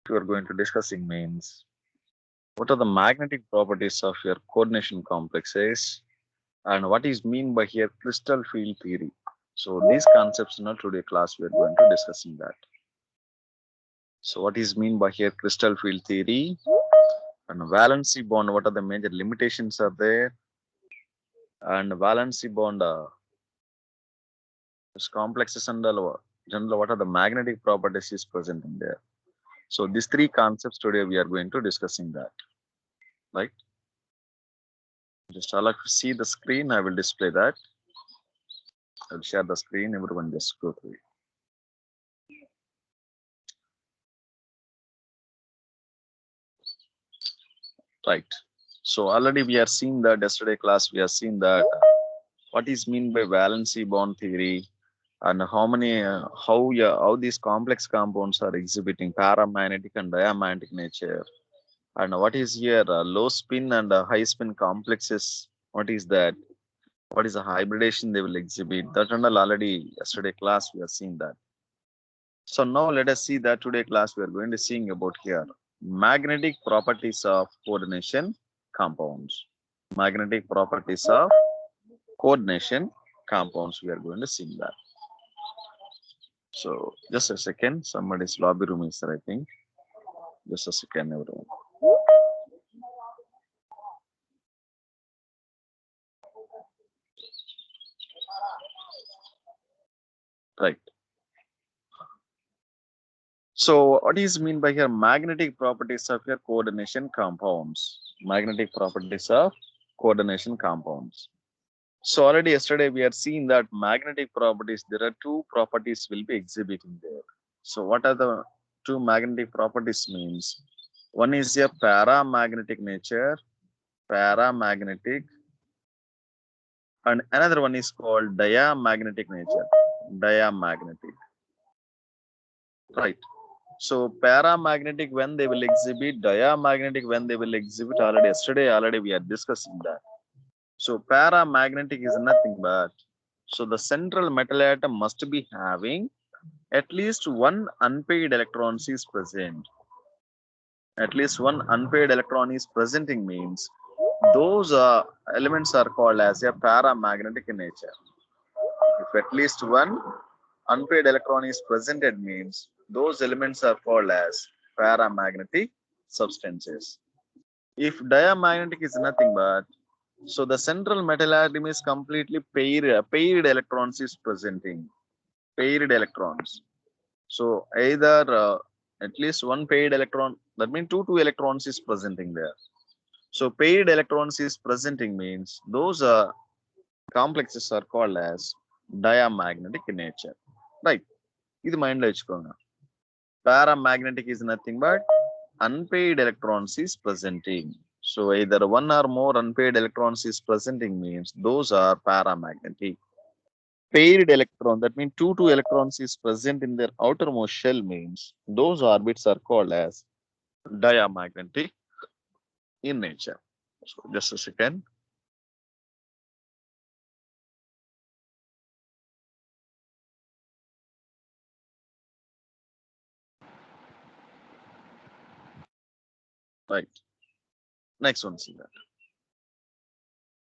we are going to discussing means what are the magnetic properties of your coordination complexes and what is mean by here crystal field theory. So these concepts in our today class we are going to discussing that. So what is mean by here crystal field theory and valency bond, what are the major limitations are there, and valency bond complexes and general what are the magnetic properties is present in there. So these three concepts today we are going to discussing that, right? Just allow to see the screen. I will display that. I'll share the screen. Everyone just go through it. Right. So already we are seeing that yesterday class we are seeing that what is mean by valency bond theory and how many how these complex compounds are exhibiting paramagnetic and diamagnetic nature, and what is here low spin and high spin complexes, what is that, what is the hybridation they will exhibit, that and all already yesterday class we are seeing that. So now let us see that today class we are going to seeing about here magnetic properties of coordination compounds. Magnetic properties of coordination compounds we are going to see that. So just a second, somebody's lobby room is there, I think. Just a second, everyone. Right. So what is mean by here magnetic properties of your coordination compounds? Magnetic properties of coordination compounds. So already yesterday we are seeing that magnetic properties, there are two properties will be exhibiting there. So what are the two magnetic properties means? One is a paramagnetic nature, paramagnetic, and another one is called diamagnetic nature, diamagnetic. Right. So paramagnetic when they will exhibit, diamagnetic when they will exhibit, already yesterday already we are discussing that. So paramagnetic is nothing but, so the central metal atom must be having at least one unpaired electron is present. At least one unpaired electron is presenting means those elements are called as a paramagnetic in nature. If at least one unpaired electron is presented means those elements are called as paramagnetic substances. If diamagnetic is nothing but, so the central metal atom is completely paired electrons is presenting, paired electrons. So either at least one paired electron, that means two electrons is presenting there. So paired electrons is presenting means those complexes are called as diamagnetic in nature. Right. This mind lo vechukona. Paramagnetic is nothing but unpaired electrons is presenting. So either one or more unpaired electrons is presenting means those are paramagnetic. Paired electron, that means two electrons is present in their outermost shell means those orbits are called as diamagnetic in nature. So just a second. Right. Next one, see that.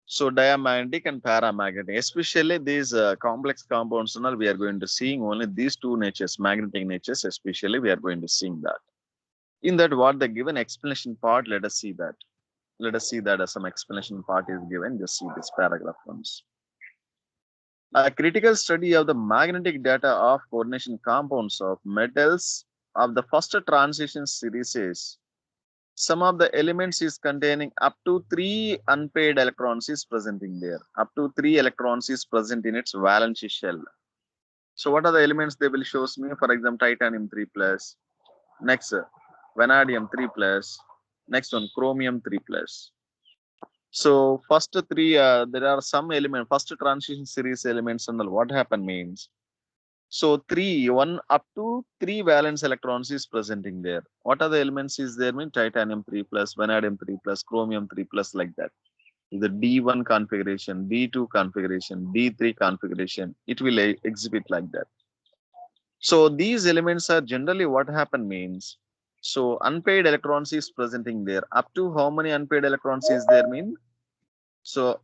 So diamagnetic and paramagnetic, especially these complex compounds, we are going to seeing only these two natures, magnetic natures, especially we are going to seeing that. In that, what the given explanation part, let us see that. Let us see that as some explanation part is given. Just see this paragraph once. A critical study of the magnetic data of coordination compounds of metals of the first transition series is some of the elements is containing up to 3 unpaired electrons is presenting there. Up to 3 electrons is present in its valence shell. So what are the elements they will shows me? For example, titanium 3 plus. Next, vanadium 3 plus. Next one, chromium 3 plus. So first three, there are some element, first transition series elements and what happen means. So one up to 3 valence electrons is presenting there. What are the elements is there mean? Titanium 3 plus, vanadium 3 plus, chromium 3 plus, like that. The D1 configuration, D2 configuration, D3 configuration, it will exhibit like that. So these elements are generally what happen means So unpaired electrons is presenting there. Up to how many unpaired electrons is there mean? So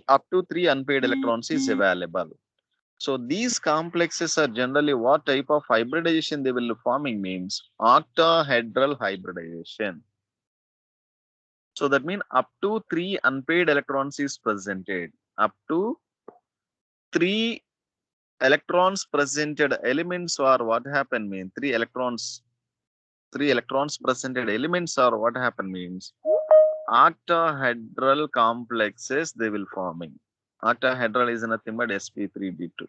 up to three unpaired electrons is available. So these complexes are generally what type of hybridization they will forming means octahedral hybridization. So that means up to three unpaired electrons is presented. Up to three electrons presented elements or what happen mean three electrons presented elements or what happen means octahedral complexes they will forming. Octahedral is nothing but sp3d2.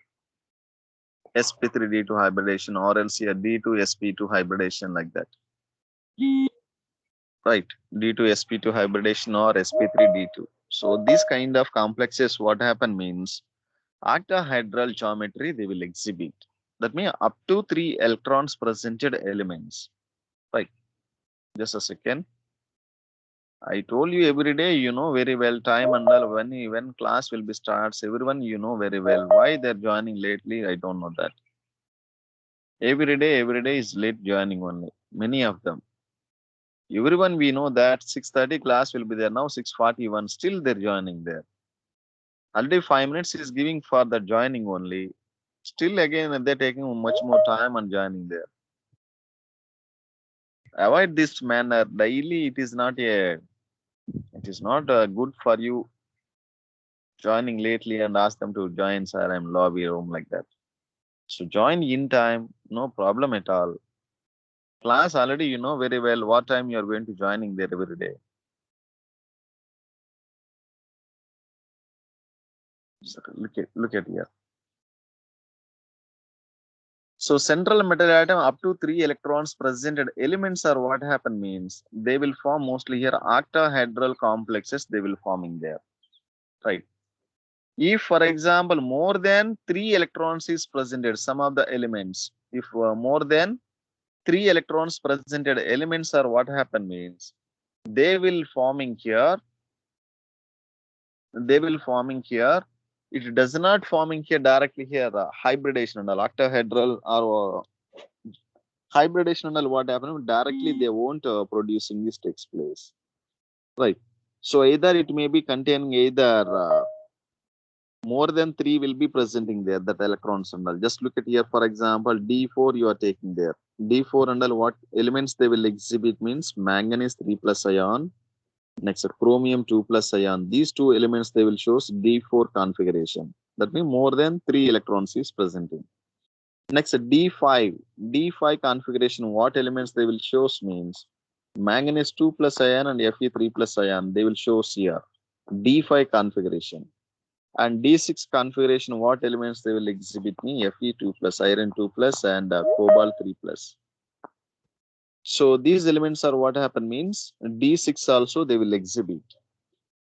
sp3d2 hybridation or else a d2sp2 hybridation like that. Right, d2sp2 hybridation or sp3d2. So these kind of complexes what happen means octahedral geometry they will exhibit. That means up to three electrons presented elements. Right. Just a second. I told you every day, you know very well time and all when class will be starts. Everyone you know very well. Why they're joining lately? I don't know that. Every day is late joining only. Many of them. Everyone we know that 6:30 class will be there now. 6:41 still they're joining there. Already 5 minutes is giving for the joining only. Still again they're taking much more time and joining there. Avoid this manner daily. It is not good for you joining lately and ask them to join sir I'm lobby room like that. So join in time, no problem at all. Class already you know very well what time you are going to joining there every day. So look at here. So central metal atom up to three electrons presented elements are what happen means they will form mostly here octahedral complexes they will forming there. Right. If for example more than three electrons is presented some of the elements if more than three electrons presented elements are what happen means they will forming here it does not forming here directly here hybridation and octahedral or hybridation and what happen directly they won't producing this takes place, right? So either it may be containing either more than three will be presenting there that electrons and all. Just look at here for example d4 you are taking there d4 and all what elements they will exhibit means manganese 3 plus ion. Next, chromium 2 plus ion. These two elements they will show D4 configuration. That means more than three electrons is presenting. Next, D5. D5 configuration. What elements they will show means manganese 2 plus ion and Fe3 plus ion. They will show here. D5 configuration. And D6 configuration. What elements they will exhibit me? Fe2 plus, iron 2 plus, and cobalt 3 plus. So these elements are what happen means D6 also they will exhibit.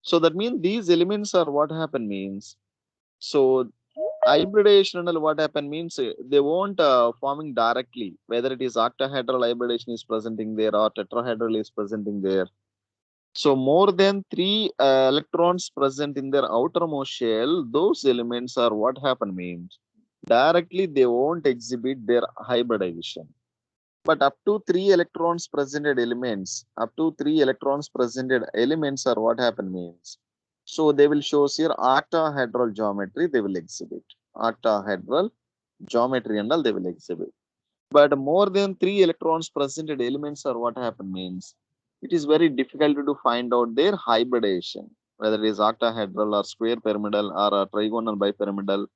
So that means these elements are what happen means. So hybridation and what happen means they won't forming directly. Whether it is octahedral hybridation is presenting there or tetrahedral is presenting there. So more than three electrons present in their outermost shell, those elements are what happen means directly they won't exhibit their hybridization. But up to three electrons presented are what happen means. So they will show here octahedral geometry they will exhibit. Octahedral geometry and all they will exhibit. But more than three electrons presented elements are what happen means. It is very difficult to find out their hybridization, whether it is octahedral or square pyramidal or trigonal bipyramidal.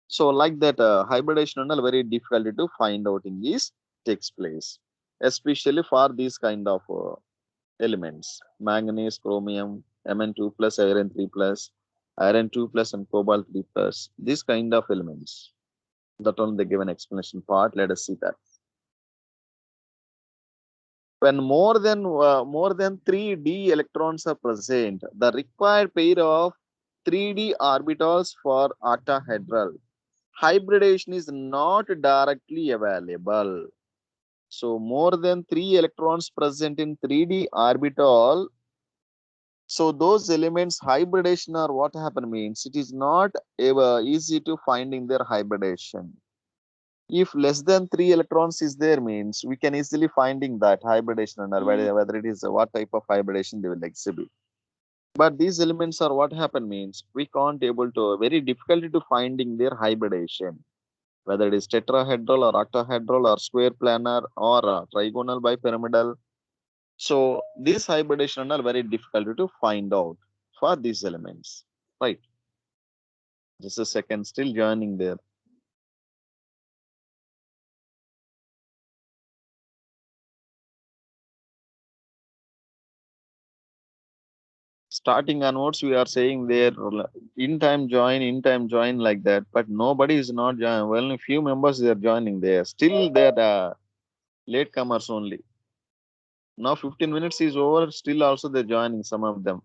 So like that hybridization and all very difficult to find out in this takes place, especially for these kind of elements manganese chromium mn2 plus iron 3 plus iron 2 plus and cobalt 3 plus these kind of elements that only they give an explanation part. Let us see that when more than 3d electrons are present the required pair of 3d orbitals for octahedral hybridization is not directly available. So more than three electrons present in 3D orbital. So those elements hybridization or what happen means it is not ever easy to finding their hybridization. If less than 3 electrons is there means we can easily finding that hybridation and whether it is what type of hybridation they will exhibit. But these elements are what happen means we can't able to very difficult to finding their hybridation, whether it is tetrahedral or octahedral or square planar or trigonal bipyramidal. So these hybridation are very difficult to find out for these elements, right? Just a second, still joining there. Starting onwards, we are saying there in time join like that, but nobody is not joining. Well, a few members they are joining there. Still, they are latecomers only. Now 15 minutes is over. Still, also they're joining some of them.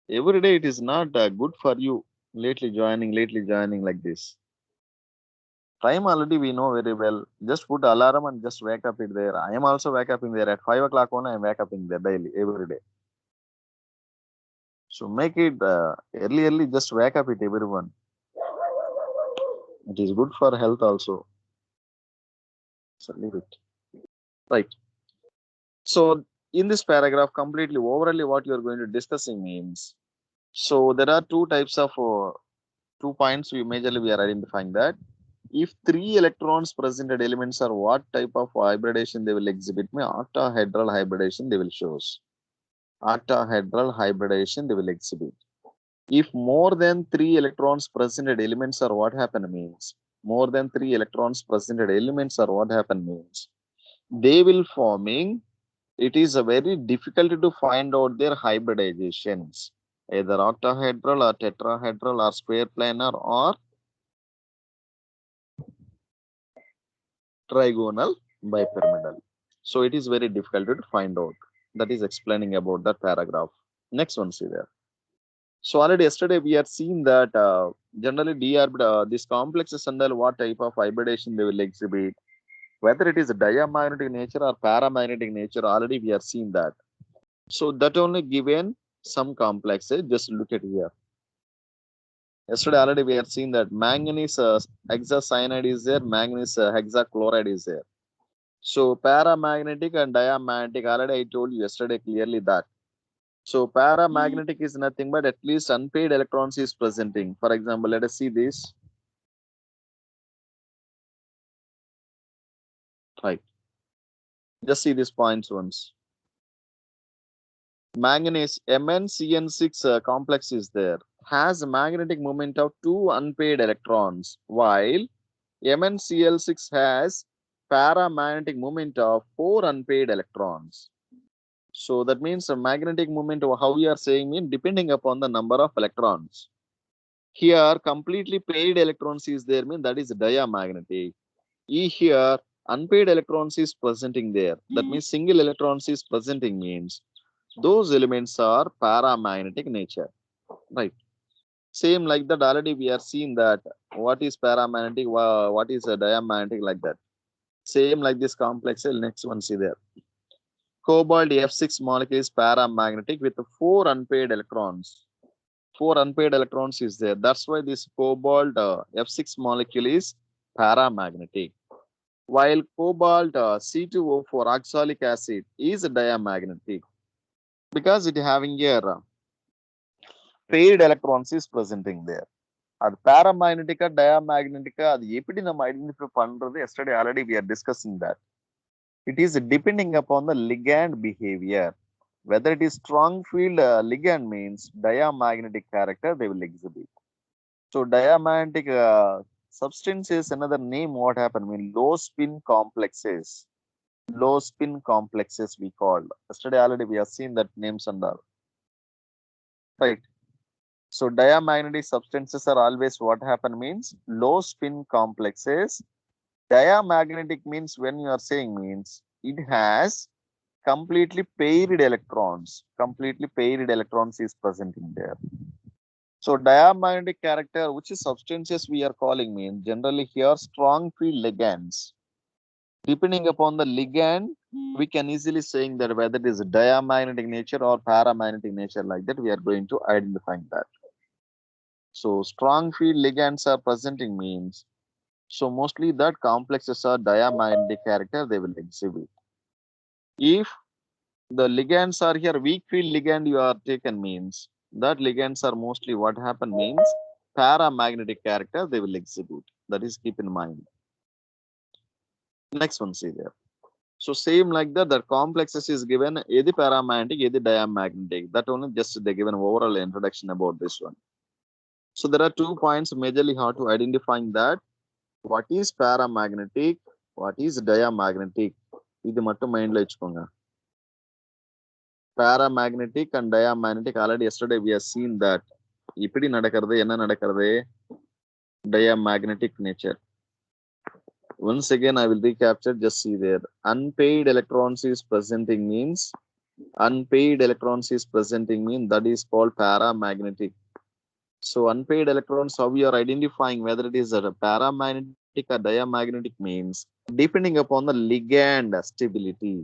Every day it is not good for you. Lately joining like this. Time already we know very well. Just put alarm and just wake up it there. I am also wake up in there at 5 o'clock only. I am wake up in there daily, every day. So make it early. Just wake up it everyone. It is good for health also. So leave it. Right. So in this paragraph, completely overally what you are going to discussing means. So there are two types of 2 points we are identifying that. If 3 electrons presented elements are what type of hybridation they will exhibit, me octahedral hybridation they will shows. Octahedral hybridation they will exhibit. If more than 3 electrons presented elements are what happen means, more than 3 electrons presented elements are what happen means, they will forming, it is a very difficult to find out their hybridizations, either octahedral or tetrahedral or square planar or trigonal bipyramidal. So it is very difficult to find out. That is explaining about that paragraph. Next one, see there. So already yesterday we had seen that generally this complexes under what type of hybridation they will exhibit, whether it is a diamagnetic nature or paramagnetic nature. Already we have seen that. So that only given some complexes. Just look at here. Yesterday already we have seen that manganese hexacyanide is there, manganese hexachloride is there. So paramagnetic and diamagnetic, already I told you yesterday clearly that. So paramagnetic is nothing but at least unpaired electrons is presenting. For example, let us see this. Right. Just see these points once. Manganese MnCN6 complex is there. Has a magnetic moment of 2 unpaired electrons, while MnCl6 has paramagnetic moment of 4 unpaired electrons. So that means a magnetic moment, how we are saying mean depending upon the number of electrons. Here completely paired electrons is there mean that is diamagnetic. Here unpaired electrons is presenting there. That means single electrons is presenting means those elements are paramagnetic nature. Right. Same like that already we are seeing that what is paramagnetic, what is a diamagnetic like that. Same like this complex cell. Next one, see there. Cobalt F6 molecule is paramagnetic with 4 unpaired electrons. 4 unpaired electrons is there. That's why this cobalt F6 molecule is paramagnetic. While cobalt C2O4 oxalic acid is diamagnetic because it having here paired electrons is presenting there. அது paramagnetic diamagnetic அது எப்படி நம்ம identify பண்றது yesterday already we are discussing that. It is depending upon the ligand behavior. Whether it is strong field ligand means diamagnetic character they will exhibit. So diamagnetic substances, another name what happened mean low spin complexes. Low spin complexes we called. Yesterday already we have seen that names and all. Right. So diamagnetic substances are always what happen means low spin complexes. Diamagnetic means when you are saying means it has completely paired electrons. Completely paired electrons is present in there. So diamagnetic character, which is substances we are calling means generally here strong field ligands. Depending upon the ligand, we can easily saying that whether it is diamagnetic nature or paramagnetic nature like that, we are going to identify that. So strong field ligands are presenting means, so mostly that complexes are diamagnetic character they will exhibit. If the ligands are here, weak field ligand you are taken means, that ligands are mostly what happen means paramagnetic character they will exhibit. That is keep in mind. Next one, see there. So same like that, the complexes is given either paramagnetic, either diamagnetic. That only just they given overall introduction about this one. So there are 2 points majorly how to identifying that what is paramagnetic, what is diamagnetic. இது மட்டும் மைண்ட்ல வச்சுக்கோங்க. Paramagnetic and diamagnetic already yesterday we have seen that இப்படி நடக்கிறது என்ன நடக்கிறது diamagnetic nature. Once again I will recapture, just see there. Unpaired electrons is presenting means, unpaired electrons is presenting mean that is called paramagnetic. So unpaired electrons, how we are identifying whether it is a paramagnetic or diamagnetic means depending upon the ligand stability,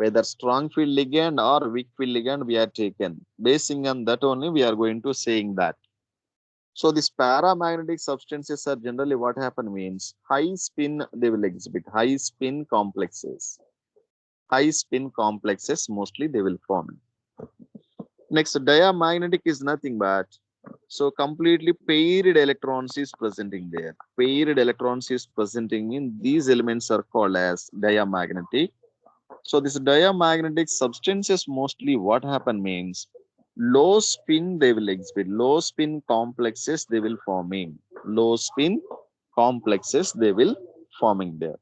whether strong field ligand or weak field ligand we are taken. Basing on that only we are going to saying that. So these paramagnetic substances are generally what happen means high spin they will exhibit, high spin complexes. High spin complexes mostly they will form. Next, diamagnetic is nothing but, so completely paired electrons is presenting there. Paired electrons is presenting in these elements are called as diamagnetic. So this diamagnetic substances mostly what happen means low spin they will exhibit, low spin complexes they will forming, low spin complexes they will forming there.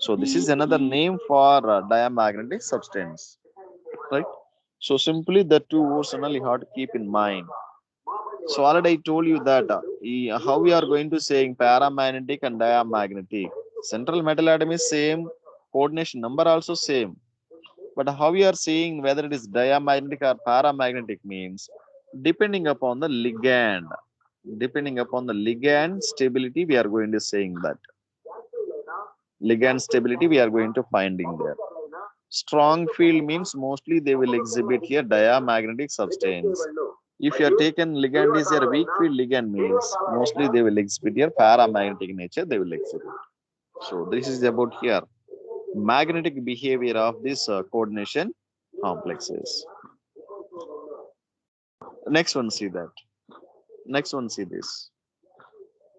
So this is another name for diamagnetic substance, right? So simply the two words only have to keep in mind. So already I told you that how we are going to saying paramagnetic and diamagnetic. Central metal atom is same, coordination number also same. But how we are saying whether it is diamagnetic or paramagnetic means depending upon the ligand. Depending upon the ligand stability, we are going to saying that. Ligand stability we are going to finding there. Strong field means mostly they will exhibit here diamagnetic substance. If you are taken ligand is your weak field ligand means mostly they will exhibit here paramagnetic nature they will exhibit. So this is about here magnetic behavior of this coordination complexes. Next one, see that. Next one, see this.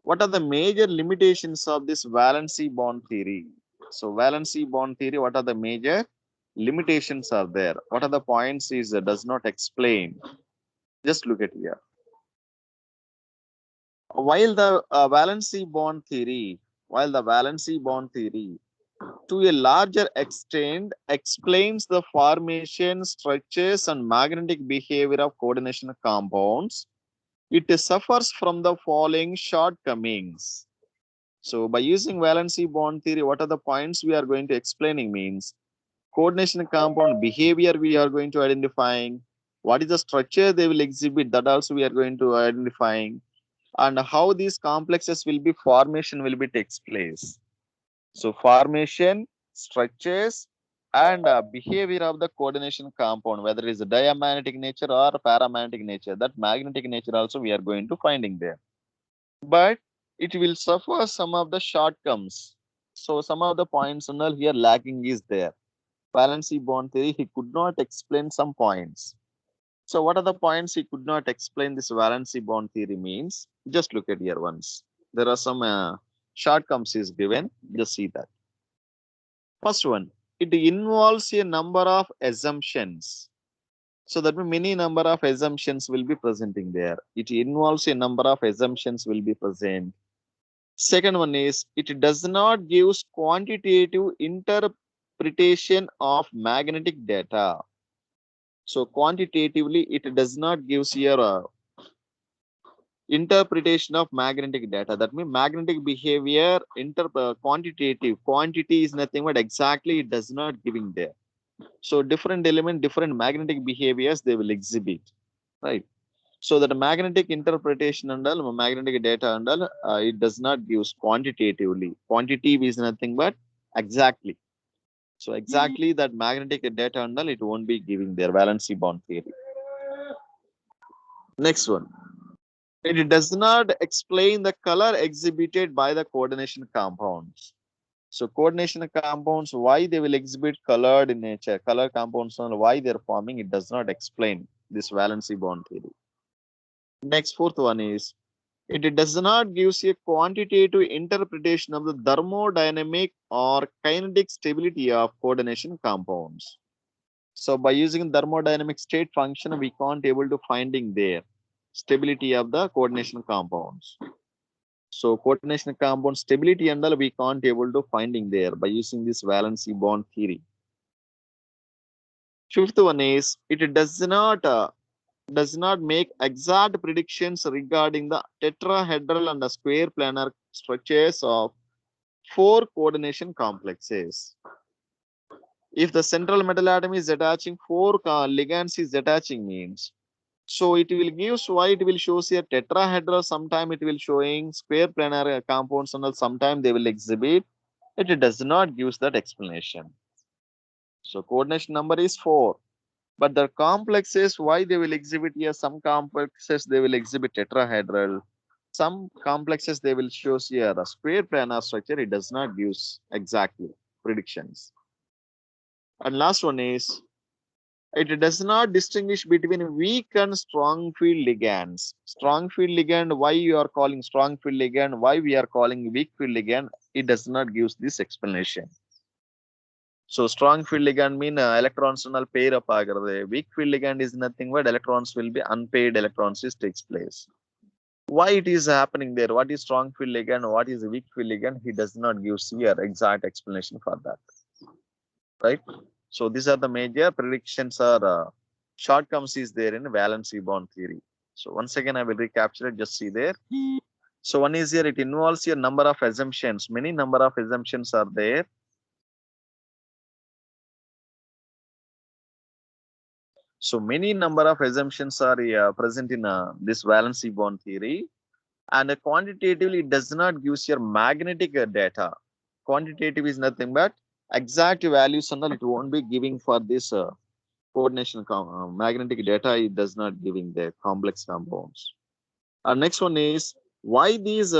What are the major limitations of this valency bond theory? So valency bond theory, what are the major limitations are there? What are the points is does not explain? Just look at here. While the valency bond theory, to a larger extent explains the formation, structures, and magnetic behavior of coordination compounds, it suffers from the following shortcomings. So by using valency bond theory, what are the points we are going to explaining means coordination compound behavior we are going to identifying, what is the structure they will exhibit, that also we are going to identifying, and how these complexes will be formation will be takes place. So formation, structures, and behavior of the coordination compound, whether it is a diamagnetic nature or paramagnetic nature, that magnetic nature also we are going to finding there. But it will suffer some of the shortcomings. So some of the points here lacking is there. Valency bond theory, he could not explain some points. So what are the points he could not explain this valency bond theory means? Just look at here once. There are some shortcomings is given. Just see that. First one, it involves a number of assumptions. So that means many number of assumptions will be presenting there. It involves a number of assumptions will be present. Second one is it does not give quantitative interpretation of magnetic data. So quantitatively, it does not give here a interpretation of magnetic data. That means magnetic behavior quantitative. Quantity is nothing but exactly it does not giving there. So different element, different magnetic behaviors they will exhibit, right? So that magnetic interpretation and all, magnetic data and all, it does not give quantitatively. Quantitative is nothing but exactly. So exactly that magnetic data and all, it won't be giving their valency bond theory. Next one. It does not explain the color exhibited by the coordination compounds. So coordination compounds, why they will exhibit colored in nature, color compounds, and why they're forming, it does not explain this valency bond theory. Next, fourth one is, it does not give a quantitative interpretation of the thermodynamic or kinetic stability of coordination compounds. So by using thermodynamic state function, we can't able to finding their stability of the coordination compounds. So coordination compound stability and all we can't able to finding there by using this valency bond theory. Fifth one is, it does not make exact predictions regarding the tetrahedral and the square planar structures of four coordination complexes. If the central metal atom is attaching four ligands is attaching means, so it will give why it will show here tetrahedral, sometime it will showing square planar compounds and sometime they will exhibit. It does not give that explanation. So coordination number is 4. But the complexes, why they will exhibit here, some complexes they will exhibit tetrahedral. Some complexes they will show here a square planar structure. It does not give exactly predictions. And last one is, it does not distinguish between weak and strong field ligands. Strong field ligand, why you are calling strong field ligand, why we are calling weak field ligand, it does not give this explanation. So strong field ligand mean electrons pair up agradhu. Weak field ligand is nothing but electrons will be unpaired electrons takes place. Why it is happening there? What is strong field ligand? What is weak field ligand? He does not give here exact explanation for that. Right? So these are the major predictions or shortcomings is there in valency bond theory. So once again, I will recapture it. Just see there. So one is here, it involves a number of assumptions. Many number of assumptions are there. So many number of assumptions are present in this valency bond theory. And quantitatively, it does not give your magnetic data. Quantitative is nothing but exact values and all it won't be giving for this coordination magnetic data. It does not giving the complex compounds. Next one is, why these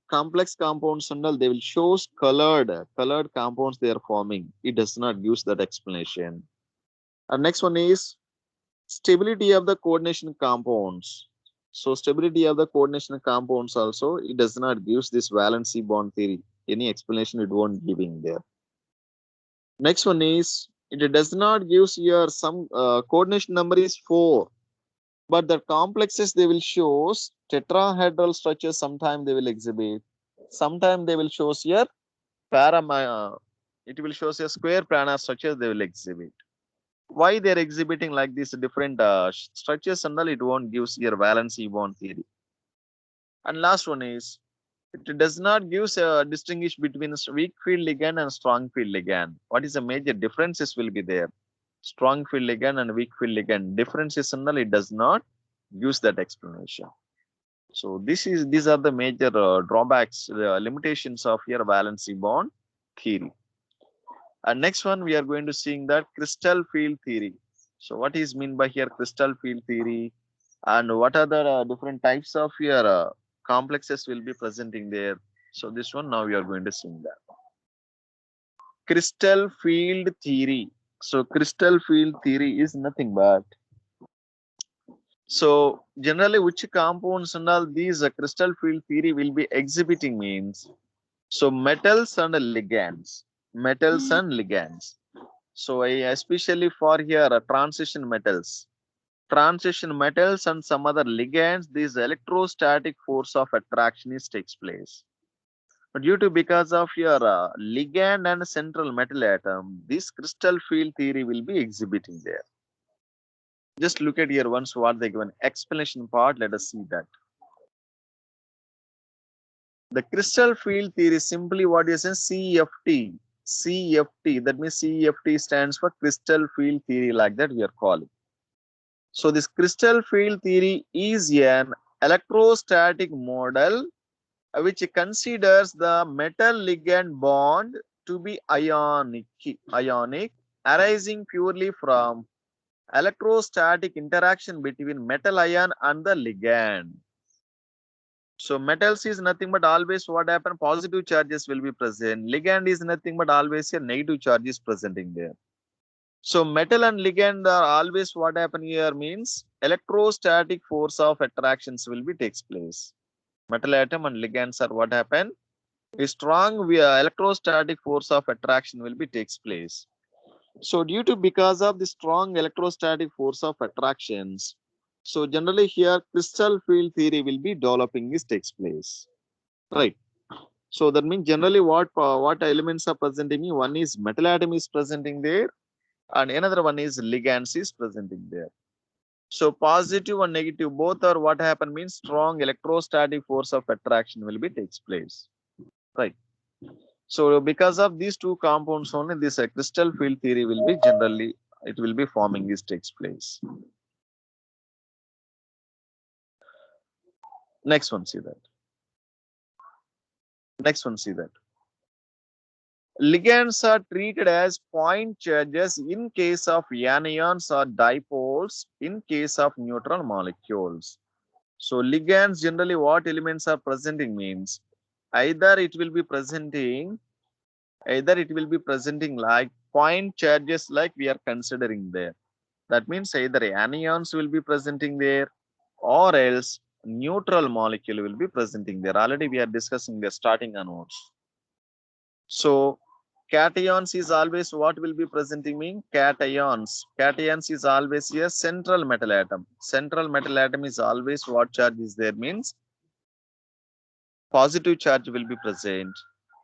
complex compounds and all they will show colored compounds they are forming. It does not use that explanation. Next one is stability of the coordination compounds. So stability of the coordination compounds also, it does not give this valency bond theory. Any explanation it won't giving there. Next one is, it does not give here some coordination number is 4. But the complexes they will show tetrahedral structures, sometime they will exhibit. Sometime they will show here it will show here square planar structures they will exhibit. Why they're exhibiting like this different structures and all, it won't give your valency bond theory. And last one is, it does not give distinguish between weak field ligand and strong field ligand. What is the major differences will be there? Strong field ligand and weak field ligand differences and all, it does not use that explanation. So these are the major drawbacks, limitations of your valency bond theory. And next one, we are going to seeing that crystal field theory. So what is mean by here crystal field theory, and what are the different types of your complexes will be presenting there. So this one now we are going to see that. Crystal field theory. So crystal field theory is nothing but, so generally which compounds and all these crystal field theory will be exhibiting means, so metals and ligands. Metals and ligands. So especially for here transition metals. Transition metals and some other ligands, this electrostatic force of attraction is takes place. But due to because of your ligand and central metal atom, this crystal field theory will be exhibiting there. Just look at here once what they given explanation part. Let us see that. The crystal field theory simply what is a CFT. CFT, that means CFT stands for crystal field theory, like that we are calling. So this crystal field theory is an electrostatic model which considers the metal ligand bond to be ionic, arising purely from electrostatic interaction between metal ion and the ligand. So metals is nothing but always what happen, positive charges will be present. Ligand is nothing but always a negative charge is presenting there. So metal and ligand are always what happen here means electrostatic force of attractions will be takes place. Metal atom and ligands are what happen, a strong electrostatic force of attraction will be takes place. So due to because of the strong electrostatic force of attractions, so generally here crystal field theory will be developing this takes place, right? So that means generally what elements are presenting? One is metal atom is presenting there, and another one is ligands is presenting there. So positive and negative both are what happen means strong electrostatic force of attraction will be takes place, right? So because of these two compounds only, this crystal field theory will be generally it will be forming this takes place. Next one, see that. Next one, see that. Ligands are treated as point charges in case of anions or dipoles in case of neutral molecules. So ligands generally what elements are presenting means either it will be presenting like point charges like we are considering there. That means either anions will be presenting there or else neutral molecule will be presenting there. Already we are discussing the starting onwards. So cations is always what will be presenting mean cations. Cations is always a central metal atom. Central metal atom is always what charge is there means positive charge will be present.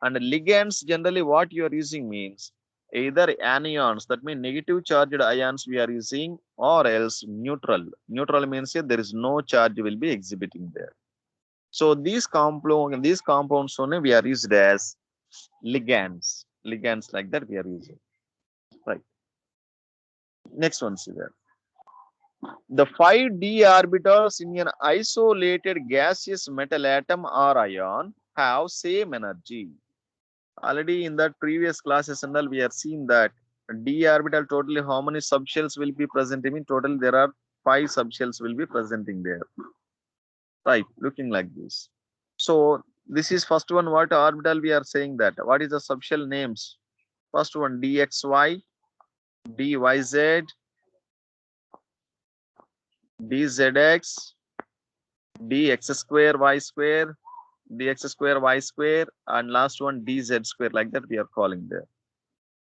And ligands generally what you are using means either anions, that means negative charged ions we are using, or else neutral. Neutral means here there is no charge will be exhibiting there. So these compounds only we are used as ligands. Ligands like that we are using. Right. Next one, see there. The 5d orbitals in an isolated gaseous metal atom or ion have same energy. Already in that previous classes and all we have seen that d orbital totally how many subshells will be present? In total there are 5 subshells will be presenting there. Right, looking like this. So this is first one what orbital we are saying that. What is the subshell names? First one dxy, dyz, dzx, dx square y square, dx square y square, and last one dz square, like that we are calling there.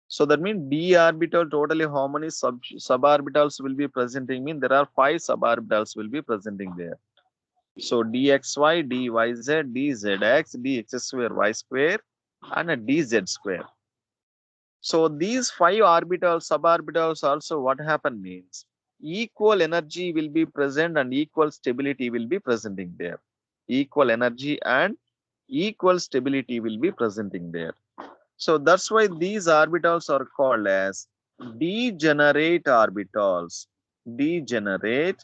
So that means d orbital totally how many suborbitals will be presenting mean there are 5 suborbitals will be presenting there. So dxy, dyz, dzx, dx square y square, and a dz square. So these 5 orbitals, suborbitals also what happen means equal energy will be present and equal stability will be presenting there. Equal energy and equal stability will be presenting there. So that's why these orbitals are called as degenerate orbitals. Degenerate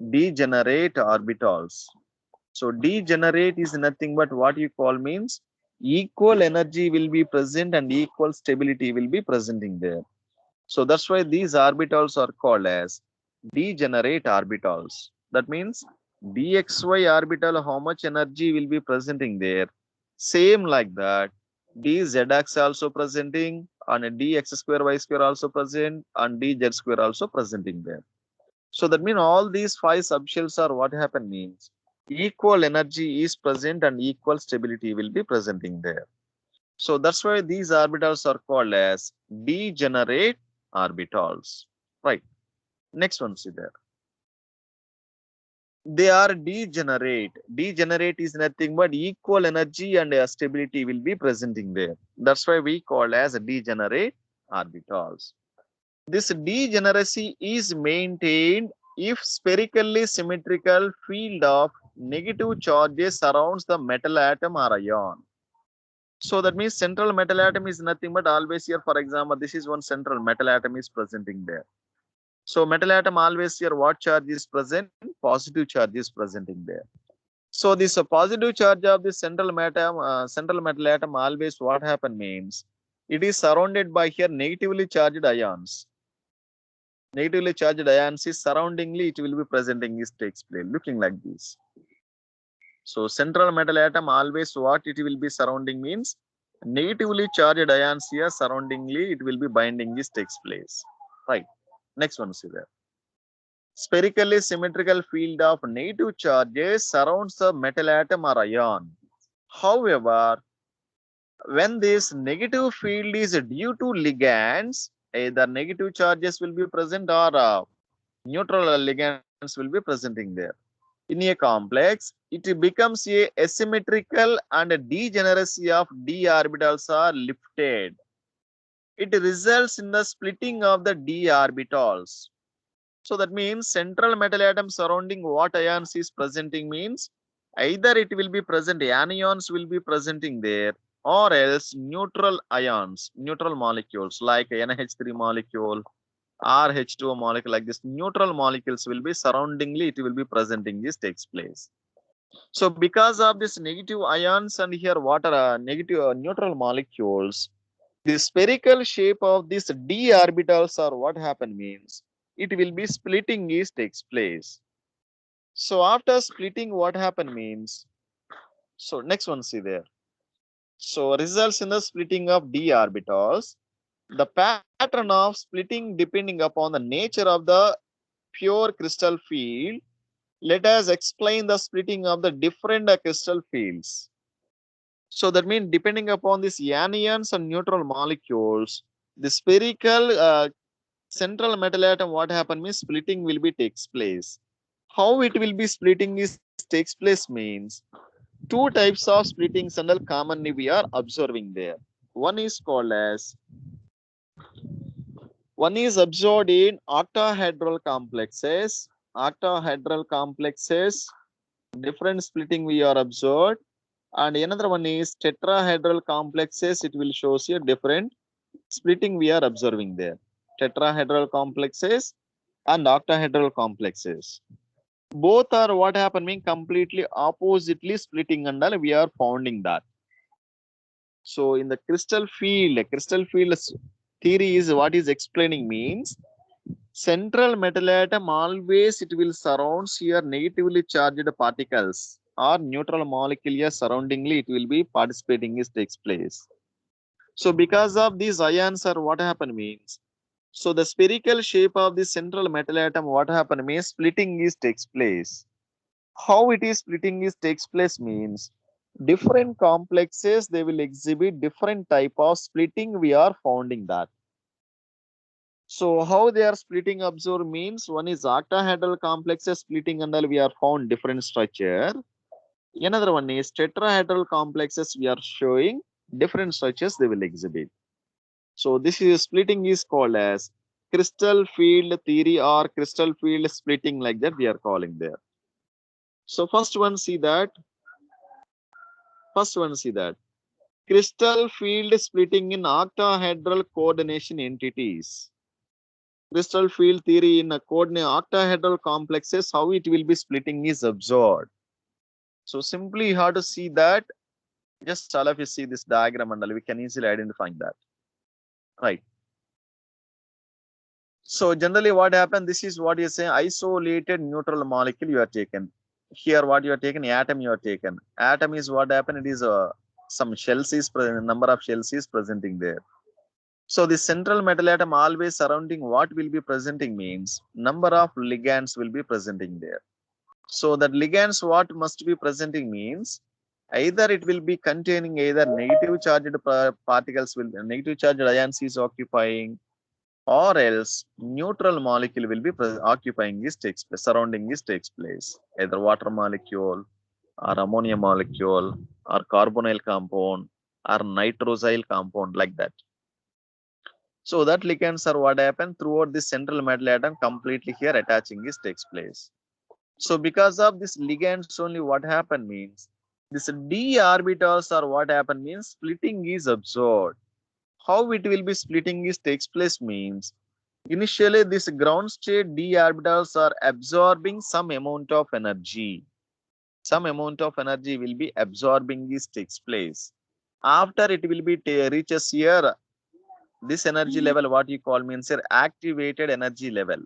orbitals. So degenerate is nothing but what you call means equal energy will be present and equal stability will be presenting there. So that's why these orbitals are called as degenerate orbitals. That means dxy orbital how much energy will be presenting there. Same like that dzx also presenting, and dx square y square also present, and dz square also presenting there. So that means all these 5 subshells are what happen means equal energy is present and equal stability will be presenting there. So that's why these orbitals are called as degenerate orbitals. Right. Next one, see there. They are degenerate. Degenerate is nothing but equal energy and stability will be presenting there. That's why we call as degenerate orbitals. This degeneracy is maintained if spherically symmetrical field of negative charges surrounds the metal atom or ion. So that means central metal atom is nothing but always here. For example, this is one central metal atom is presenting there. So metal atom always here what charge is present? Positive charge is presenting there. So this positive charge of the central metal atom always what happen means it is surrounded by here negatively charged ions. Negatively charged ions is surroundingly it will be presenting is takes place, looking like this. So central metal atom always what it will be surrounding means negatively charged ions here surroundingly it will be binding this takes place. Right. Next one, see there. Spherically symmetrical field of negative charges surrounds the metal atom or ion. However, when this negative field is due to ligands, either negative charges will be present or neutral ligands will be presenting there. In a complex, it becomes a asymmetrical and a degeneracy of d orbitals are lifted. It results in the splitting of the d orbitals. So that means central metal atom surrounding what ions is presenting means either it will be present anions will be presenting there or else neutral ions, neutral molecules like NH3 molecule or H2O molecule like this neutral molecules will be surroundingly it will be presenting this takes place. So because of this negative ions and here water negative neutral molecules, the spherical shape of this d orbitals or what happen means it will be splitting is takes place. So after splitting what happen means, so next one see there. So results in the splitting of d orbitals. The pattern of splitting depending upon the nature of the pure crystal field. Let us explain the splitting of the different crystal fields. So that means depending upon these anions and neutral molecules, the spherical central metal atom what happen means splitting will be takes place. How it will be splitting is takes place means two types of splittings and commonly we are observing there. One is called as one is observed in octahedral complexes. Octahedral complexes, different splitting we are observed. And another one is tetrahedral complexes. It will show you different splitting we are observing there. Tetrahedral complexes and octahedral complexes. Both are what happening completely oppositely splitting and all we are finding that. So in the crystal field theory is what is explaining means central metal atom always it will surrounds here negatively charged particles or neutral molecule here surroundingly it will be participating is takes place. So because of these ions are what happen means so the spherical shape of the central metal atom what happen means splitting is takes place. How it is splitting is takes place means different complexes they will exhibit different type of splitting we are finding that. So how they are splitting observe means one is octahedral complexes splitting and all we are found different structure. Another one is tetrahedral complexes we are showing different structures they will exhibit. So this is splitting is called as crystal field theory or crystal field splitting like that we are calling there. So first one see that crystal field splitting in octahedral coordination entities. Crystal field theory in a coordinate octahedral complexes, how it will be splitting is observed. So simply you have to see that, just all of you see this diagram and we can easily identify that. Right. So generally what happened, this is what you say isolated neutral molecule you are taken. Here what you are taken, atom you are taken. Atom is what happened, it is some shells is present, number of shells is presenting there. So the central metal atom always surrounding what will be presenting means number of ligands will be presenting there. So that ligands what must be presenting means either it will be containing either negative charged particles will negative charged ions is occupying or else neutral molecule will be occupying this takes place, surrounding this takes place, either water molecule or ammonia molecule or carbonyl compound or nitrosyl compound like that. So that ligands are what happen throughout this central metal atom completely here attaching this takes place. So because of this ligands only what happen means this d orbitals are what happen means splitting is observed. How it will be splitting is takes place means initially this ground state d orbitals are absorbing some amount of energy. Some amount of energy will be absorbing this takes place. After it will be reaches here This energy level, what you call means your activated energy level.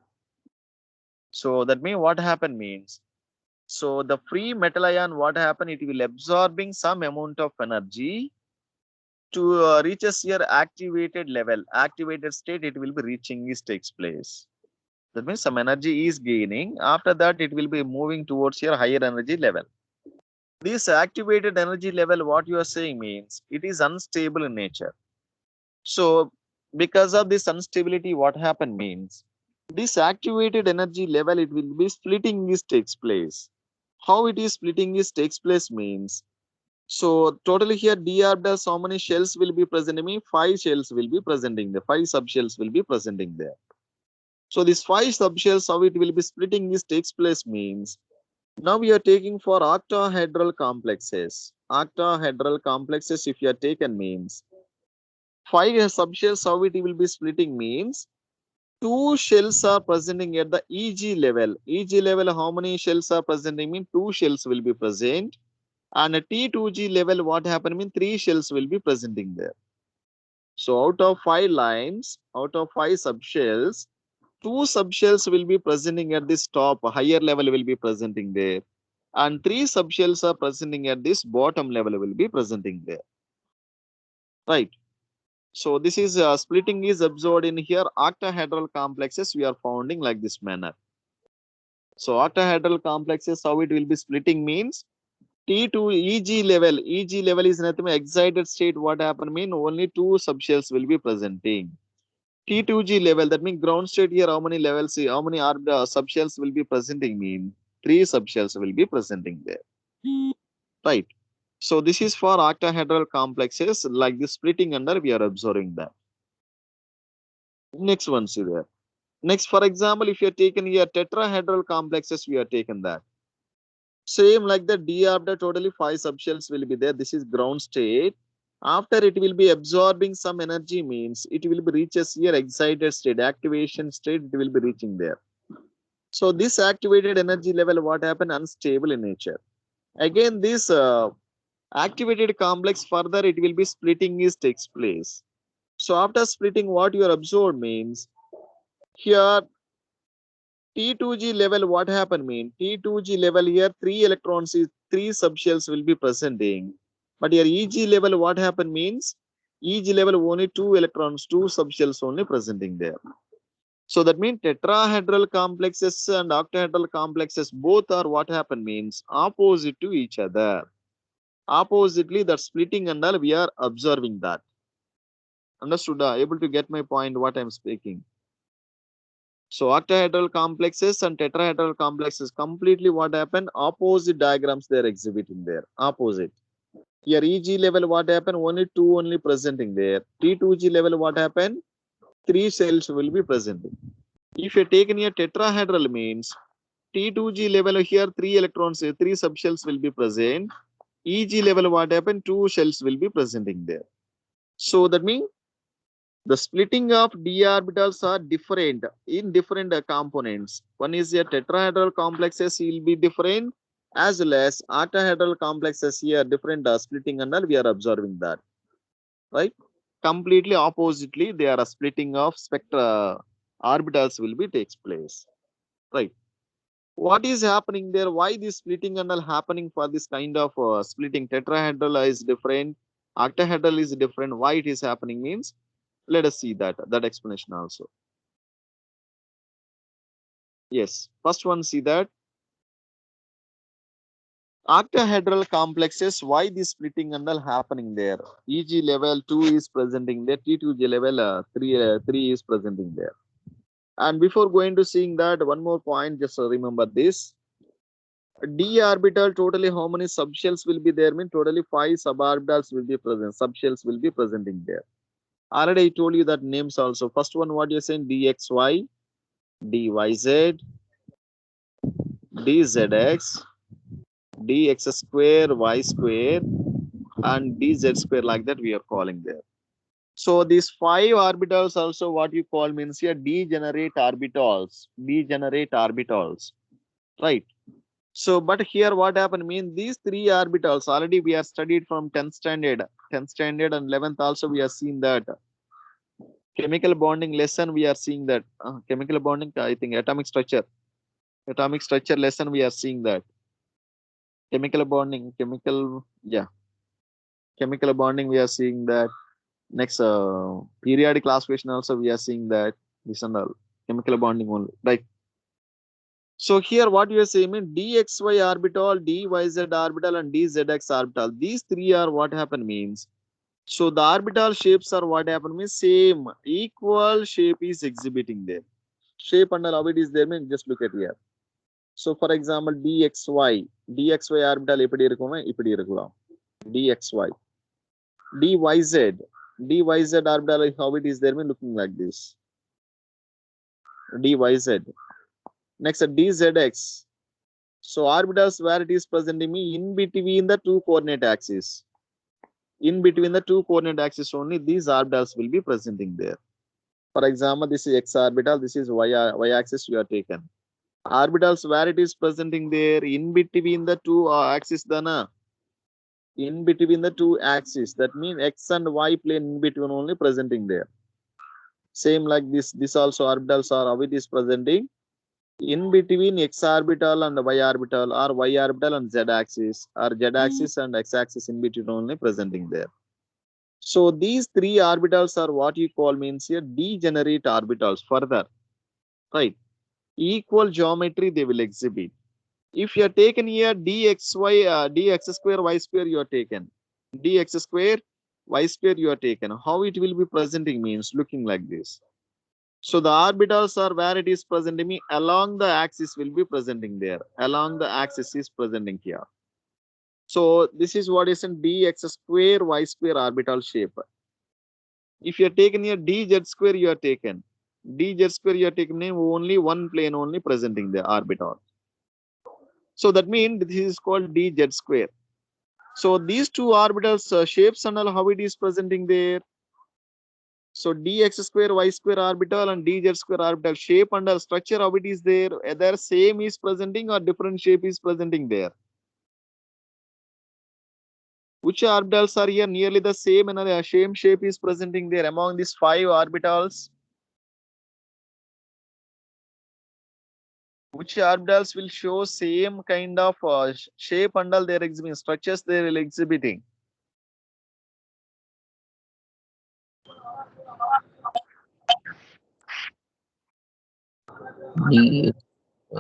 So that means what happen means, so the free metal ion, what happen, it will absorbing some amount of energy to reaches your activated level, activated state, it will be reaching this takes place. That means some energy is gaining. After that, it will be moving towards your higher energy level. This activated energy level, what you are saying means it is unstable in nature. So because of this instability, what happened means this activated energy level, it will be splitting this takes place. How it is splitting this takes place means, so totally here d orbitals, how many shells will be present? I mean 5 shells will be presenting there, 5 subshells will be presenting there. So these 5 subshells, how it will be splitting this takes place means, now we are taking for octahedral complexes. Octahedral complexes, if you are taken means 5 subshells, how it will be splitting means 2 shells are presenting at the EG level. EG level, how many shells are presenting? Mean 2 shells will be present. And at T2G level, what happened? Mean 3 shells will be presenting there. So out of 5 lines, out of 5 subshells, 2 subshells will be presenting at this top, higher level will be presenting there. And 3 subshells are presenting at this bottom level will be presenting there. Right. So this is splitting is observed in here. Octahedral complexes we are founding like this manner. So octahedral complexes, how it will be splitting means T2 EG level. EG level is nothing but excited state. What happened mean only 2 subshells will be presenting. T2G level, that means ground state here, how many levels, how many subshells will be presenting mean 3 subshells will be presenting there. Right. So this is for octahedral complexes like this splitting under we are observing that. Next one, see there. Next, for example, if you are taken here tetrahedral complexes, we are taken that. Same like the d orbital, totally 5 subshells will be there. This is ground state. After it will be absorbing some energy means it will be reaches here excited state, activation state, it will be reaching there. So this activated energy level, what happened? Unstable in nature. Again, this activated complex further it will be splitting is takes place. So after splitting, what you are absorbed means here T2G level, what happened mean? T2G level here, 3 electrons is 3 subshells will be presenting. But here EG level, what happened means? EG level only 2 electrons, 2 subshells only presenting there. So that means tetrahedral complexes and octahedral complexes both are what happened means opposite to each other. Oppositely, that splitting and all we are observing that. Understood? Able to get my point what I'm speaking. So octahedral complexes and tetrahedral complexes completely what happened? Opposite diagrams they're exhibiting there. Opposite. Here EG level what happened? Only 2 only presenting there. T2G level what happened? 3 cells will be presenting. If you taken here tetrahedral means T2G level here 3 electrons, 3 subshells will be present. EG level what happened? 2 shells will be presenting there. So that means the splitting of d orbitals are different in different components. One is a tetrahedral complexes will be different as well as octahedral complexes here different splitting and all we are observing that. Right? Completely oppositely, they are a splitting of spectra orbitals will be takes place. Right? What is happening there? Why this splitting and all happening for this kind of splitting? Tetrahedral is different, octahedral is different. Why it is happening means let us see that explanation also. Yes, first one, see that octahedral complexes, why this splitting and all happening there? EG level 2 is presenting there, T2G level 3 is presenting there. And before going to seeing that, one more point, just remember this. D orbital, totally how many subshells will be there? Mean totally 5 suborbitals will be present, subshells will be presenting there. Already I told you that names also. First one, what you're saying? DXY, DYZ, DZX, dx square, y square, and dz square, like that we are calling there. So these 5 orbitals also what you call means here degenerate orbitals, right? So but here what happened mean these 3 orbitals already we are studied from 10th standard and 11th also we have seen that Chemical bonding lesson, we are seeing that. Chemical bonding, I think atomic structure. Atomic structure lesson, we are seeing that. Chemical bonding, yeah. Chemical bonding, we are seeing that. Next, periodic classification also, we are seeing that. This and all. Chemical bonding only, right? So here what you are saying means dxy orbital, dyz orbital, and dzx orbital. These three are what happen means. So the orbital shapes are what happen means same, equal shape is exhibiting there. Shape and how it is there means just look at here. So for example dxy orbital எப்படி இருக்கும்னா இப்படி இருக்கலாம். dxy dyz orbital how it is there means looking like this. dyz. Next dzx. So orbitals where it is presenting me in between the two coordinate axes. In between the two coordinate axes only these orbitals will be presenting there. For example, this is x orbital, this is y axis you are taken. Orbitals where it is presenting there in between the two axes, Dana. In between the two axes, that means x and y plane in between only presenting there. Same like this also orbitals are how it is presenting in between x orbital and y orbital, or y orbital and z axis, or z axis and x axis in between only presenting there. So these three orbitals are what you call means here degenerate orbitals further, right? Equal geometry they will exhibit. If you are taken here dxy, dx square y square you are taken, dx square y square you are taken, how it will be presenting means looking like this. So the orbitals are where it is presenting me along the axis will be presenting there. Along the axis is presenting here. So this is what is in dx square y square orbital shape. If you are taken here dz square you are taken. dz square you are taken only one plane only presenting the orbital. So that means this is called dz square. So these two orbitals shapes and all how it is presenting there. So dx square y square orbital and dz square orbital shape and structure how it is there. Either same is presenting or different shape is presenting there. Which orbitals are here nearly the same and the same shape is presenting there among these 5 orbitals? Which orbitals will show same kind of shape and all they're exhibiting, structures they will exhibiting?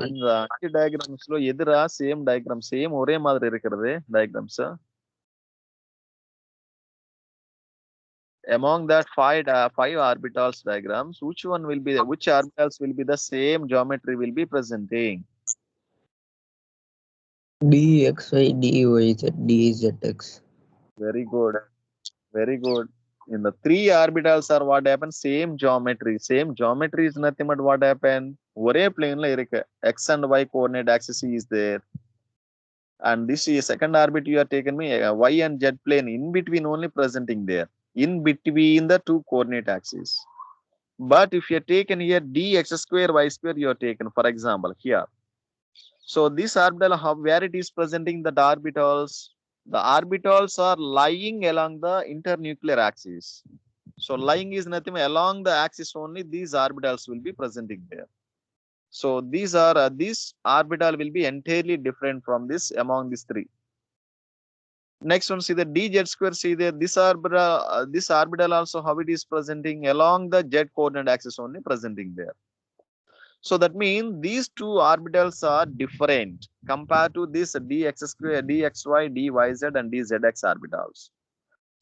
அந்த அஞ்சு டயக்ராம்ஸ்ல எதிரா same diagram same ஒரே மாதிரி இருக்கிறது diagrams. Among that five orbitals diagrams, which orbitals will be the same geometry will be presenting? dxy, dyz, dzx. Very good, very good. In the 3 orbitals are what happens same geometry. Same geometry is nothing but what happened ஒரே plane la irukku. X and y coordinate axis is there, and this is second orbit you are taken me y and z plane in between only presenting there, in between the two coordinate axes. But if you are taken here dx square y square you are taken, for example here. So this orbital where it is presenting the orbitals, the orbitals are lying along the internuclear axis. So lying is nothing along the axis only these orbitals will be presenting there. So these are this orbital will be entirely different from this among these 3. Next one, see the dz square, see there this orbital also how it is presenting along the z coordinate axis only presenting there. So that means these 2 orbitals are different compared to this dx square, dxy, dyz and dzx orbitals.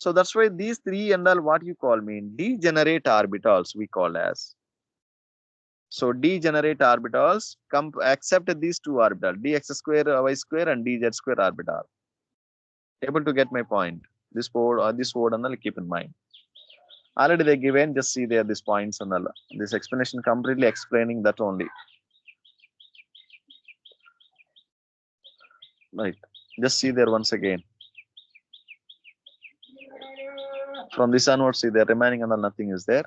So that's why these 3 and all what you call mean degenerate orbitals we call as. So degenerate orbitals except these 2 orbitals dx square y square and dz square orbital. Able to get my point? This word and all keep in mind. Already they given, just see there these points and all. This explanation completely explaining that only. Right. Just see there once again. From this onwards, see there remaining and all nothing is there.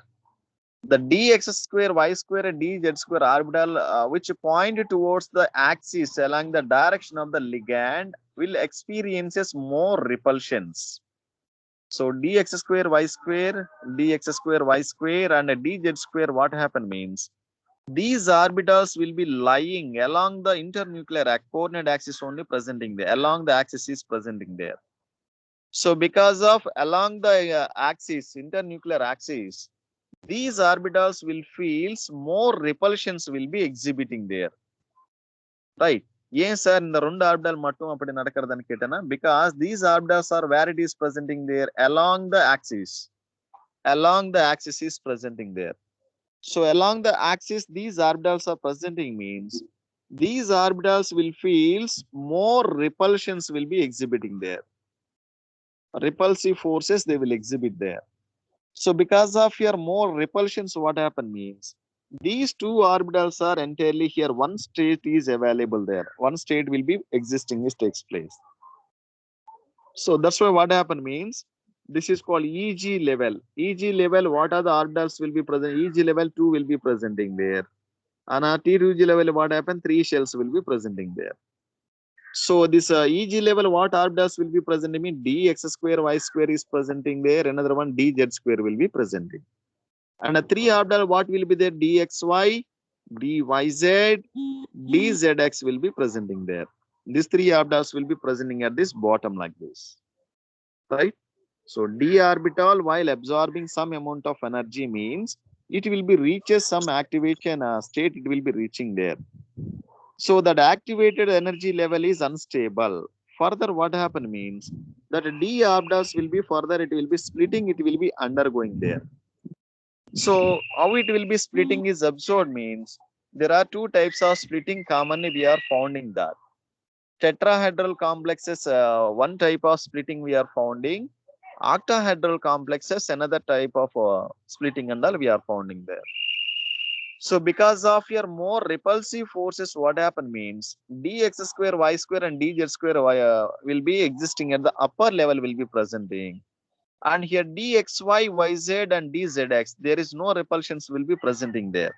The dx square y square and dz square orbital which point towards the axis along the direction of the ligand will experiences more repulsions. So dx square y square, dx square y square, and dz square, what happen means these orbitals will be lying along the internuclear coordinate axis only presenting there, along the axis is presenting there. So because of along the axis, internuclear axis, these orbitals will feel more repulsions will be exhibiting there. Right. Yes, sir. In the round orbital mattum appadi nadakradanu ketana because these orbitals are where it is presenting there along the axis. Along the axis is presenting there. So along the axis, these orbitals are presenting means these orbitals will feel more repulsions will be exhibiting there. Repulsive forces they will exhibit there. So because of your more repulsions, what happen means these two orbitals are entirely here. One state is available there. One state will be existing, this takes place. So that's why what happen means this is called EG level. EG level, what are the orbitals will be present? EG level 2 will be presenting there. And T2G level, what happen? 3 shells will be presenting there. So this EG level, what orbitals will be presenting? Mean dx square y square is presenting there. Another one dz square will be presenting. And a 3 orbital, what will be there? dxy, dyz, dzx will be presenting there. These 3 orbitals will be presenting at this bottom like this. Right? So d orbital, while absorbing some amount of energy, means it will be reaches some activation state, it will be reaching there. So that activated energy level is unstable. Further, what happen means that d orbitals will be further, it will be splitting, it will be undergoing there. So how it will be splitting is observed means there are two types of splitting commonly we are finding that. Tetrahedral complexes, one type of splitting we are finding. Octahedral complexes, another type of splitting and all we are finding there. So because of your more repulsive forces, what happen means dx square y square and dz square y will be existing at the upper level will be presenting. And here dxy, yz and dzx, there is no repulsions will be presenting there.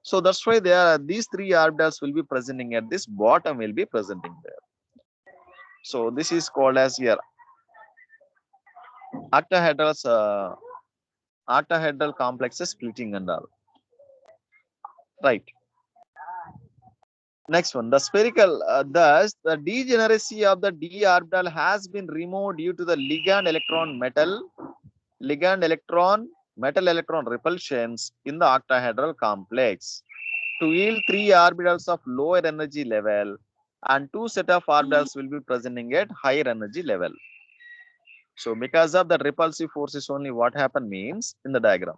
So that's why there are these 3 orbitals will be presenting at this bottom will be presenting there. So this is called as here octahedral complexes splitting and all. Right. Next one, the spherical, thus the degeneracy of the d orbital has been removed due to the ligand electron metal electron repulsions in the octahedral complex to yield 3 orbitals of lower energy level and 2 set of orbitals will be presenting at higher energy level. So because of the repulsive forces only, what happen means in the diagram.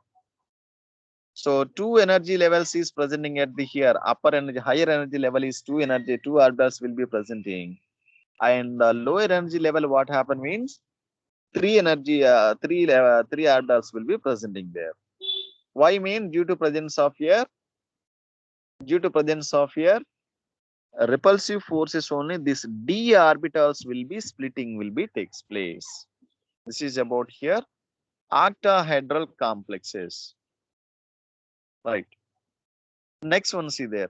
So 2 energy levels is presenting at the here upper energy, higher energy level is 2 energy, 2 orbitals will be presenting. And the lower energy level, what happen means 3 energy, 3 orbitals will be presenting there. Why mean due to presence of here repulsive forces only, this d orbitals will be splitting will be takes place. This is about here octahedral complexes. Right. Next one, see there.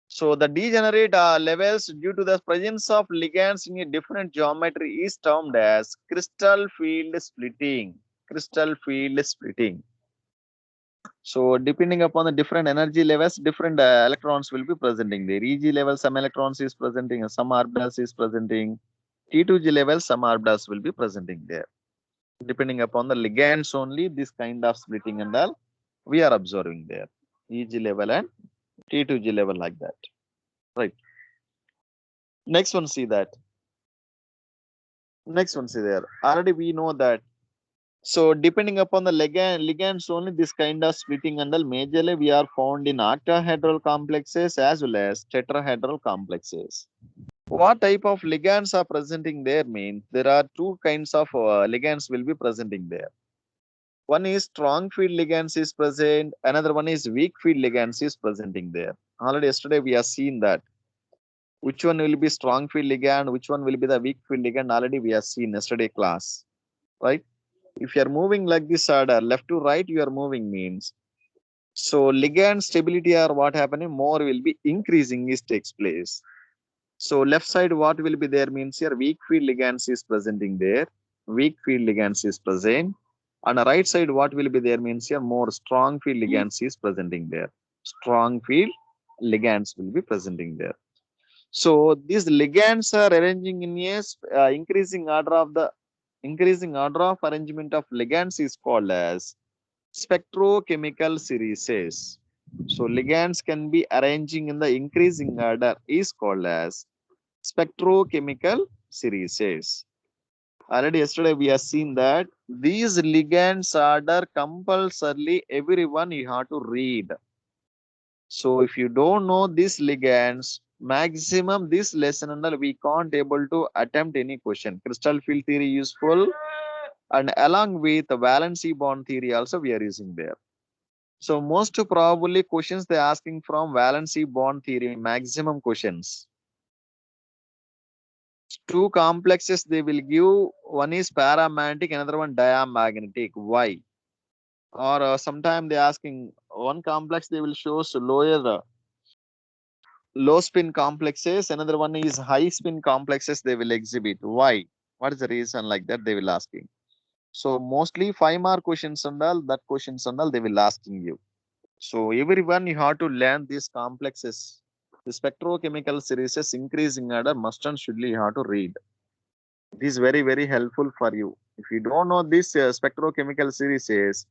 So the degenerate levels due to the presence of ligands in a different geometry is termed as crystal field splitting. Crystal field splitting. So depending upon the different energy levels, different electrons will be presenting there. EG level, some electrons is presenting, some orbitals is presenting. T2G level, some orbitals will be presenting there. Depending upon the ligands only, this kind of splitting and all we are observing there. EG level and T2G level like that. Right. Next one, see that. Next one, see there. Already we know that. So depending upon the ligands only, this kind of splitting and all majorly we are found in octahedral complexes as well as tetrahedral complexes. What type of ligands are presenting there means there are 2 kinds of ligands will be presenting there. One is strong field ligands is present, another one is weak field ligands is presenting there. Already yesterday we have seen that. Which one will be strong field ligand, which one will be the weak field ligand, already we have seen yesterday class. Right? If you are moving like this order, left to right you are moving means. So ligand stability or what happening more will be increasing is takes place. So left side, what will be there means here weak field ligands is presenting there. Weak field ligands is present. On the right side, what will be there means here more strong field ligands is presenting there. Strong field ligands will be presenting there. So these ligands are arranging in a increasing order of the increasing order of arrangement of ligands is called as spectrochemical series. So ligands can be arranging in the increasing order is called as spectrochemical series. Already yesterday we have seen that these ligands order compulsorily everyone you have to read. So if you don't know these ligands, maximum this lesson and we can't able to attempt any question. Crystal field theory useful, and along with the valency bond theory also we are using there. So most probably questions they asking from valency bond theory, maximum questions. Two complexes they will give, one is paramagnetic, another one diamagnetic. Why? Or sometime they asking one complex they will show low spin complexes, another one is high spin complexes they will exhibit. Why? What is the reason like that they will asking? So mostly 5 mark questions and all that questions and all they will asking you. So everyone you have to learn these complexes. The spectrochemical series is increasing order must and should you have to read. It is very very helpful for you. If you don't know this spectrochemical series,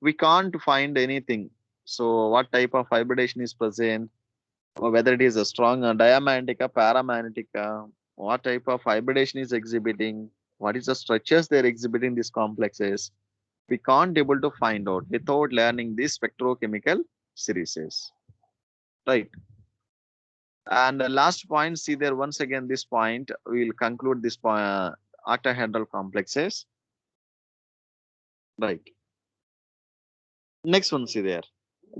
we can't find anything. So what type of hybridization is present, or whether it is a strong diamagnetic, paramagnetic, what type of hybridization is exhibiting, what is the structures they're exhibiting these complexes, we can't able to find out without learning these spectrochemical series, right? And the last point, see there once again this point, we will conclude this point, octahedral complexes, right? Next one, see there,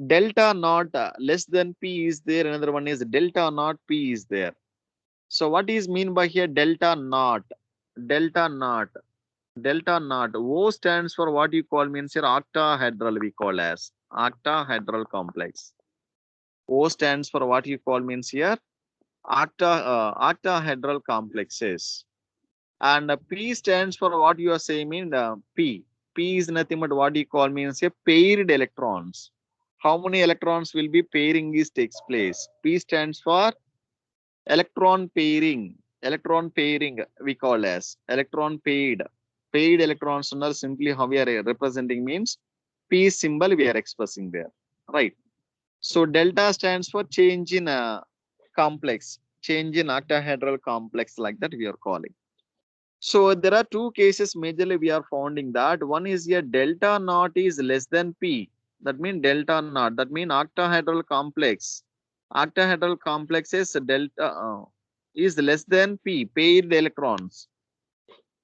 delta naught less than p is there, another one is delta naught p is there. So what is mean by here delta naught? Delta naught. Delta naught. O stands for what you call means here octahedral we call as octahedral complex. O stands for what you call means here octahedral complexes. And P stands for what you are saying mean P. P is nothing but what you call means here paired electrons. How many electrons will be pairing is takes place? P stands for electron pairing. Electron pairing we call as electron paired. Paired electrons are simply how we are representing means P symbol we are expressing there, right? So delta stands for change in complex, change in octahedral complex, like that we are calling. So there are two cases majorly we are finding that one is here delta naught is less than P. That means delta naught. That means octahedral complex. Octahedral complexes delta is less than P, paired electrons.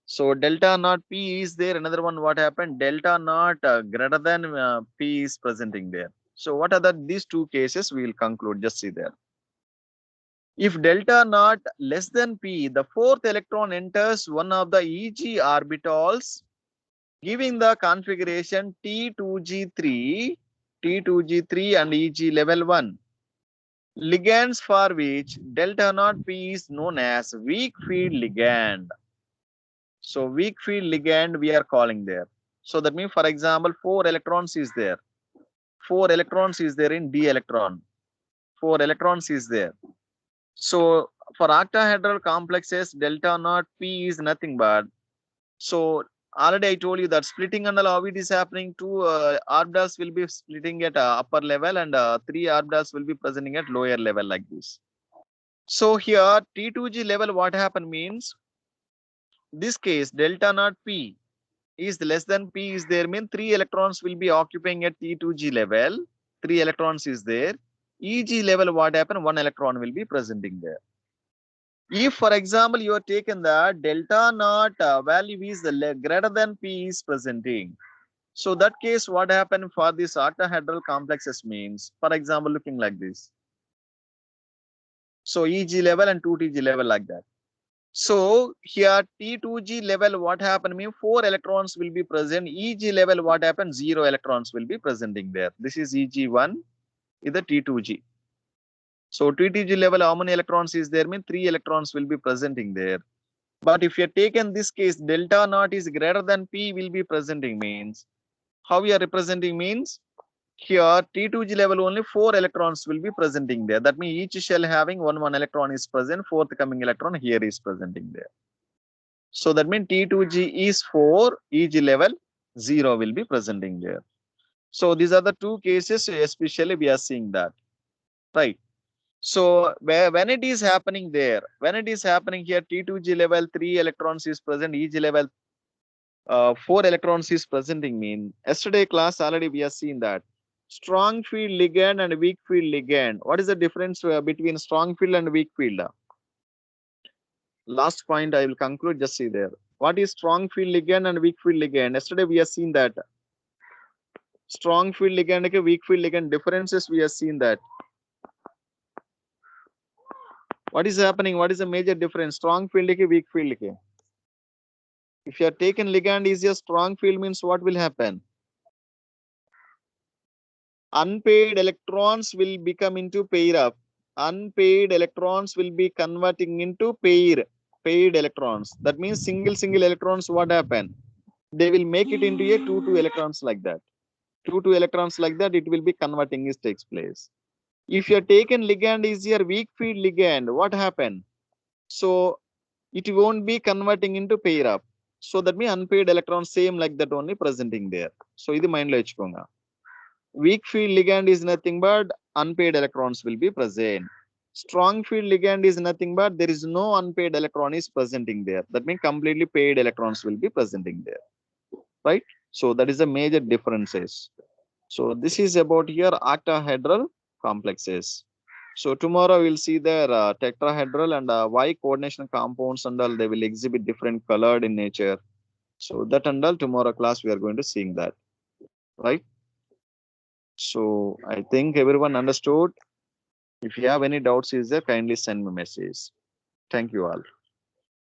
So delta naught P is there. Another one, what happened? Delta naught greater than P is presenting there. So what are these two cases? We will conclude. Just see there. If delta naught less than P, the fourth electron enters one of the Eg orbitals, giving the configuration T2G3, T2G3 and Eg level 1. Ligands for which delta naught P is known as weak field ligand. So weak field ligand we are calling there. So that means, for example, 4 electrons is there. 4 electrons is there in D electron. 4 electrons is there. So for octahedral complexes, delta naught P is nothing but. So already I told you that splitting and how it is happening. 2 orbitals will be splitting at upper level and 3 orbitals will be presenting at lower level like this. So here T2G level what happened means, this case delta naught P is less than P is there, mean 3 electrons will be occupying at T2G level. 3 electrons is there. EG level what happened, 1 electron will be presenting there. If for example you are taken the delta naught value is greater than P is presenting. So that case what happened for this octahedral complexes means, for example looking like this. So EG level and 2TG level like that. So here T2G level what happened means 4 electrons will be present. EG level what happened, 0 electrons will be presenting there. This is EG1, is the T2G. So T2G level, how many electrons is there? Mean 3 electrons will be presenting there. But if you are taken this case, delta naught is greater than P will be presenting means. How we are representing means? Here T2G level only 4 electrons will be presenting there. That means each shell having one electron is present, fourth coming electron here is presenting there. So that means T2G is 4, EG level 0 will be presenting there. So these are the two cases, especially we are seeing that, right? So when it is happening there, when it is happening here, T2G level 3 electrons is present, EG level 4 electrons is presenting mean. Yesterday class already we have seen that strong field ligand and weak field ligand. What is the difference between strong field and weak field? Last point I will conclude, just see there. What is strong field ligand and weak field ligand? Yesterday we have seen that strong field ligand and weak field ligand differences we have seen that. What is happening? What is the major difference? Strong field and weak field. If you are taken ligand is a strong field means what will happen? Unpaired electrons will become into pair up. Unpaired electrons will be converting into paired electrons. That means single electrons, what happen? They will make it into a 2 electrons like that. 2 electrons like that, it will be converting, is takes place. If you are taken ligand is your weak field ligand, what happen? So it won't be converting into pair up. So that means unpaired electrons same like that only presenting there. So this mind lo vechukonga. Weak field ligand is nothing but unpaired electrons will be present. Strong field ligand is nothing but there is no unpaired electron is presenting there. That means completely paired electrons will be presenting there, right? So that is the major differences. So this is about here octahedral complexes. So tomorrow we'll see their tetrahedral and why coordination compounds and all they will exhibit different colored in nature. So that and all tomorrow class we are going to seeing that, right? So I think everyone understood. If you have any doubts, is there, kindly send me a message. Thank you all.